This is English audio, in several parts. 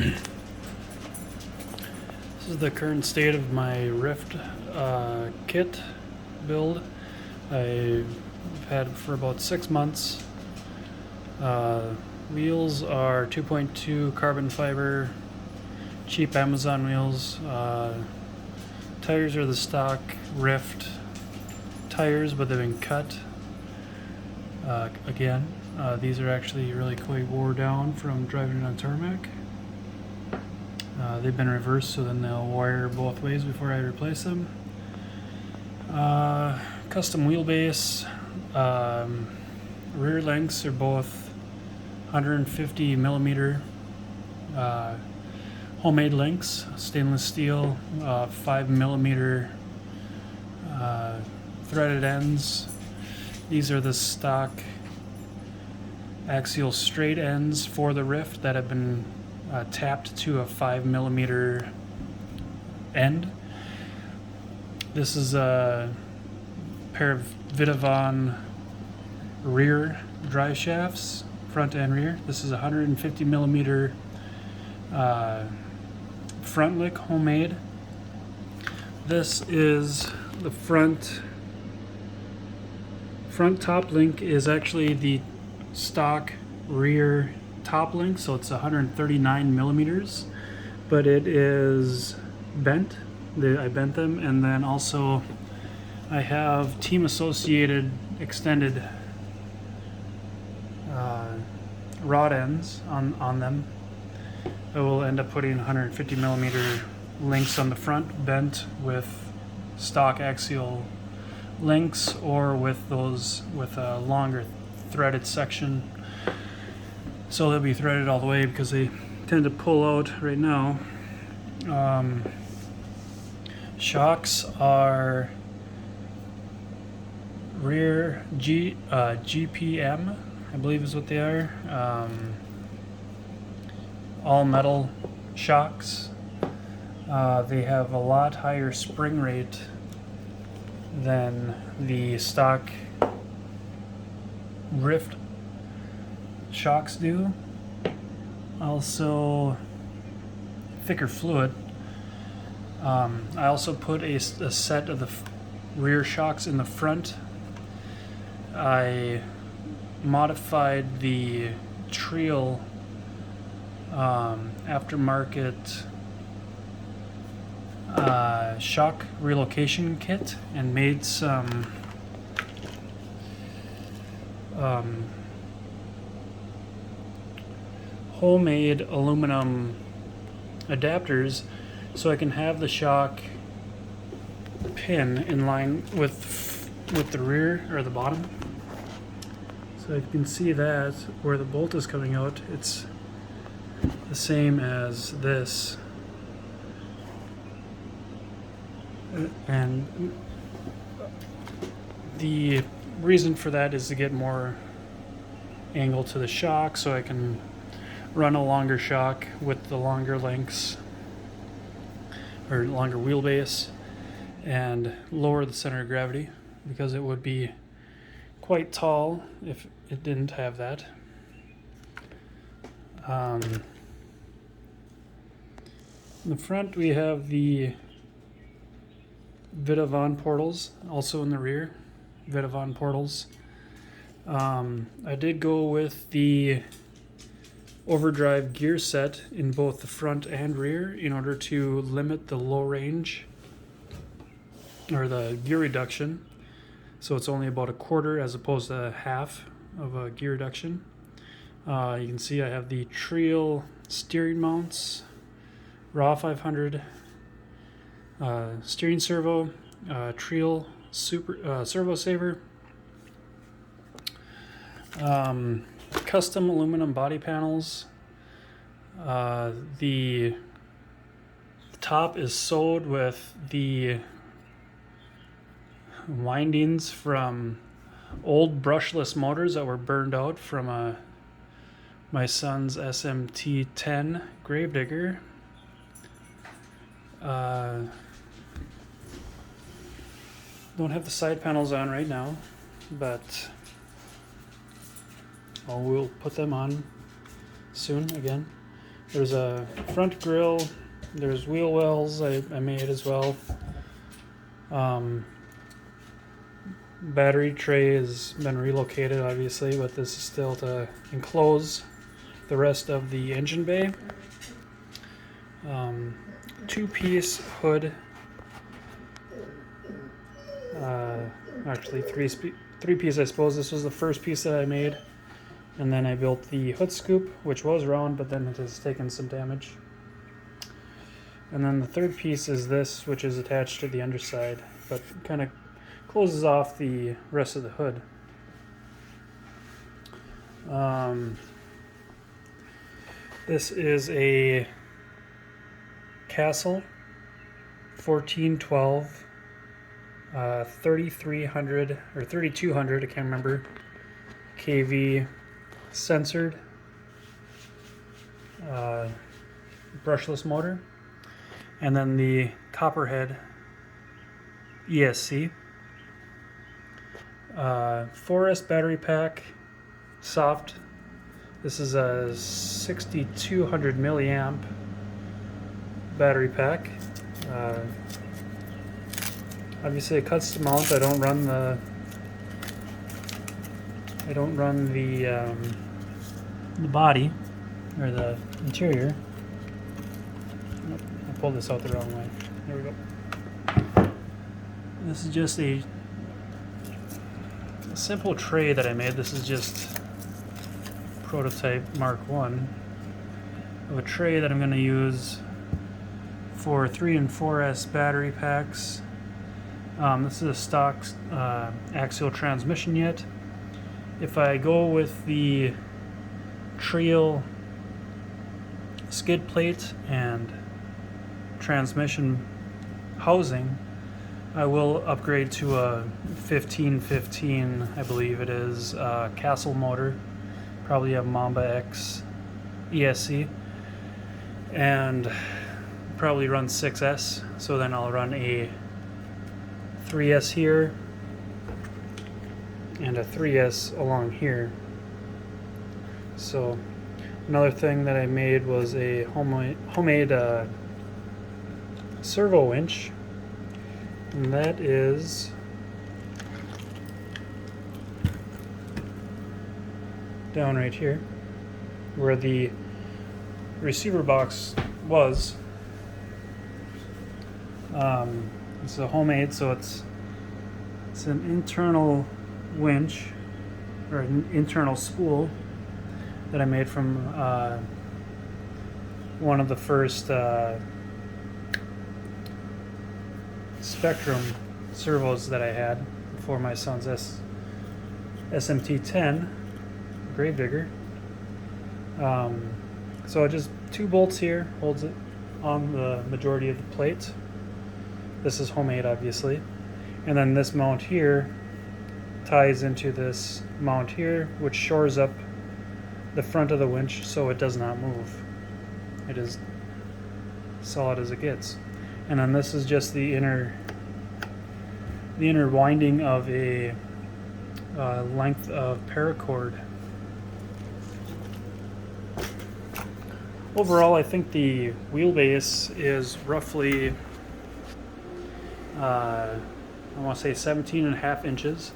This is the current state of my Ryft kit build. I've had it for about 6 months. Wheels are 2.2 carbon fiber, cheap Amazon wheels. Tires are the stock Ryft tires, but they've been cut again. These are actually really quite wore down from driving on tarmac. They've been reversed, so then they'll wire both ways before I replace them. Custom wheelbase. Rear lengths are both 150 millimeter homemade links, stainless steel, 5 millimeter threaded ends. These are the stock axial straight ends for the Ryft that have been tapped to a 5 millimeter end. This is a pair of Vidavon rear drive shafts, front and rear. This is 150 millimeter front lick homemade. This is the front top link is actually the stock rear top link, so it's 139 millimeters, but it is bent. I bent them, and then also I have Team Associated extended rod ends on them. I will end up putting 150 millimeter links on the front, bent with stock axial links, or with those with a longer threaded section. So they'll be threaded all the way because they tend to pull out right now. Shocks are rear GPM, I believe is what they are. All metal shocks. They have a lot higher spring rate than the stock Ryft shocks do. Also thicker fluid. I also put a set of the rear shocks in the front. I modified the Trial aftermarket shock relocation kit and made some homemade aluminum adapters, so I can have the shock pin in line with the rear or the bottom. So you can see that where the bolt is coming out, it's the same as this. And the reason for that is to get more angle to the shock, so I can run a longer shock with the longer lengths or longer wheelbase and lower the center of gravity, because it would be quite tall if it didn't have that. In the front we have the Vidavon portals, also in the rear, Vidavon portals. I did go with the overdrive gear set in both the front and rear in order to limit the low range or the gear reduction, so it's only about a quarter as opposed to half of a gear reduction. You can see I have the Trial steering mounts, raw 500 steering servo, Trial super servo saver, custom aluminum body panels. The top is sewed with the windings from old brushless motors that were burned out from my son's SMT-10 gravedigger. Don't have the side panels on right now, but we'll put them on soon again. There's a front grille. There's wheel wells I made as well. Battery tray has been relocated, obviously, but this is still to enclose the rest of the engine bay. Two-piece hood. Actually, three-piece, I suppose. This was the first piece that I made. And then I built the hood scoop, which was round, but then it has taken some damage. And then the third piece is this, which is attached to the underside, but kind of closes off the rest of the hood. This is a Castle 1412 3300 or 3200, I can't remember, kV censored brushless motor, and then the Copperhead ESC 4S battery pack, soft. This is a 6200 milliamp battery pack. Obviously it cuts to mount. I don't run the body or the interior. Oh, I pulled this out the wrong way. There we go. This is just a simple tray that I made. This is just prototype Mark 1 of a tray that I'm going to use for 3 and 4S battery packs. This is a stock axial transmission yet. If I go with the Trail skid plate and transmission housing, I will upgrade to a 1515, I believe it is, Castle motor, probably a Mamba X ESC, and probably run 6S. So then I'll run a 3S here and a 3S along here. So another thing that I made was a homemade servo winch, and that is down right here where the receiver box was. It's a homemade, so it's an internal winch or an internal spool that I made from one of the first Spectrum servos that I had for my son's SMT-10 Gravedigger. So just 2 bolts here holds it on the majority of the plate. This is homemade, obviously, and then this mount here ties into this mount here, which shores up the front of the winch so it does not move. It is solid as it gets. And then this is just the inner winding of a length of paracord. Overall, I think the wheelbase is roughly I want to say 17.5 inches.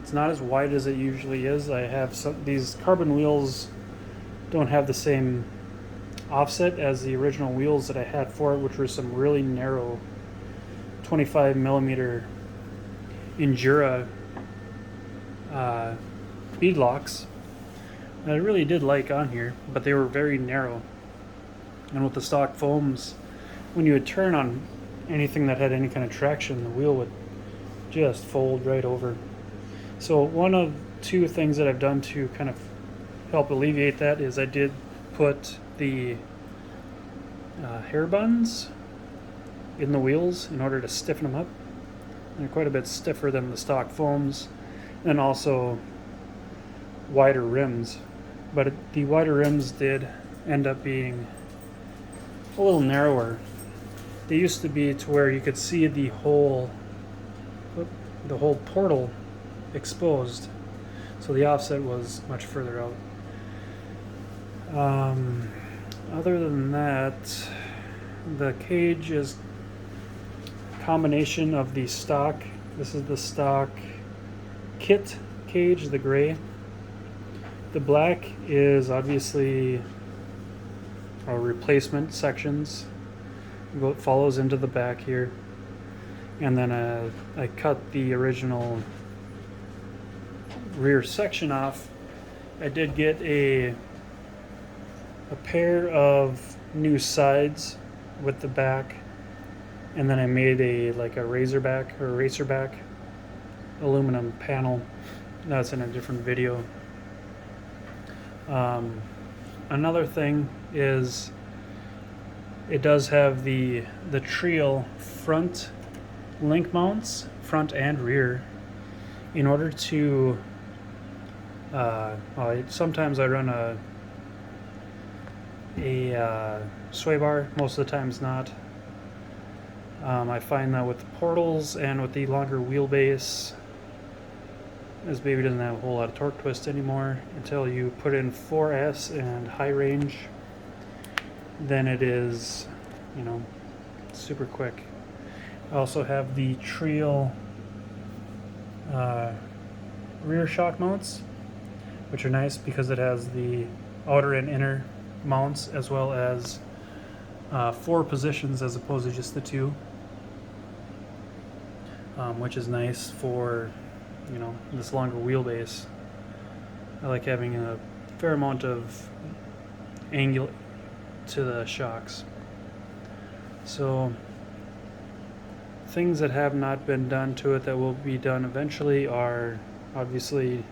It's not as wide as it usually is. I have these carbon wheels don't have the same offset as the original wheels that I had for it, which were some really narrow 25 millimeter Endura beadlocks that I really did like on here, but they were very narrow. And with the stock foams, when you would turn on anything that had any kind of traction, the wheel would just fold right over. So one of 2 things that I've done to kind of help alleviate that is I did put the hair buns in the wheels in order to stiffen them up. They're quite a bit stiffer than the stock foams, and also wider rims. But the wider rims did end up being a little narrower. They used to be to where you could see the whole portal exposed, so the offset was much further out. Other than that, the cage is a combination of the stock. This is the stock kit cage, the gray. The black is obviously our replacement sections. It follows into the back here. And then I cut the original rear section off. I did get a pair of new sides with the back, and then I made a razorback or racerback aluminum panel. That's in a different video. Another thing is it does have the Trio front link mounts, front and rear. In order to sometimes I run a sway bar, most of the times not. I find that with the portals and with the longer wheelbase, this baby doesn't have a whole lot of torque twist anymore until you put in 4S and high range. Then it is, you know, super quick. I also have the Trio rear shock mounts, which are nice because it has the outer and inner mounts as well as 4 positions as opposed to just the 2, which is nice for, you know, this longer wheelbase. I like having a fair amount of angle to the shocks. So things that have not been done to it that will be done eventually are obviously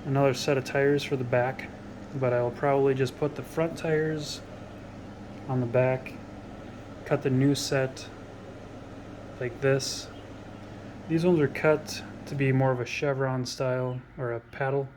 another set of tires for the back, but I will probably just put the front tires on the back, cut the new set like this. These ones are cut to be more of a chevron style or a paddle,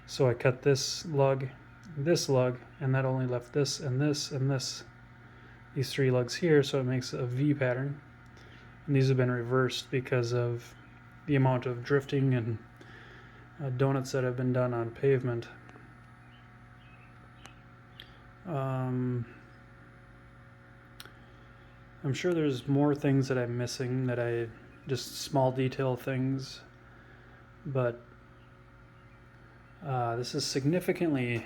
so I cut this lug, and that only left this and this and this, these 3 lugs here, so it makes a V pattern. And these have been reversed because of the amount of drifting and donuts that have been done on pavement. I'm sure there's more things that I'm missing that just small detail things, but this is significantly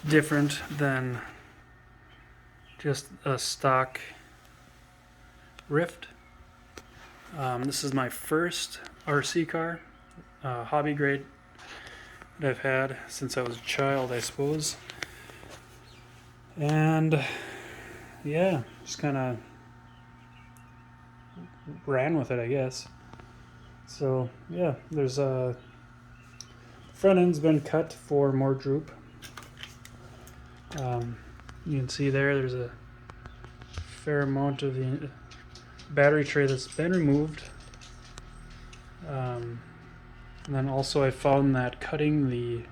different than just a stock Ryft. This is my first RC car, hobby grade, that I've had since I was a child, I suppose. And yeah, just kind of ran with it, I guess. So yeah, there's a front end's been cut for more droop. You can see there's a fair amount of the battery tray that's been removed. And then also I found that cutting the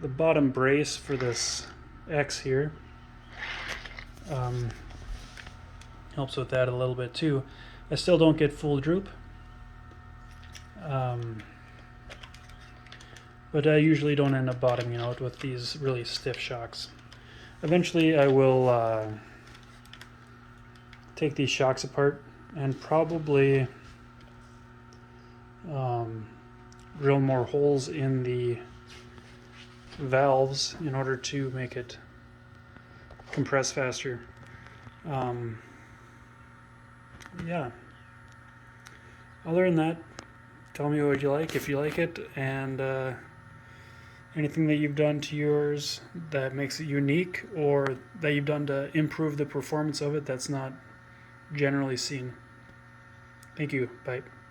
bottom brace for this X here helps with that a little bit too. I still don't get full droop, but I usually don't end up bottoming out with these really stiff shocks. Eventually I will take these shocks apart and probably drill more holes in the valves in order to make it compress faster. Yeah. Other than that, tell me what you like, if you like it, and anything that you've done to yours that makes it unique or that you've done to improve the performance of it that's not generally seen. Thank you. Bye.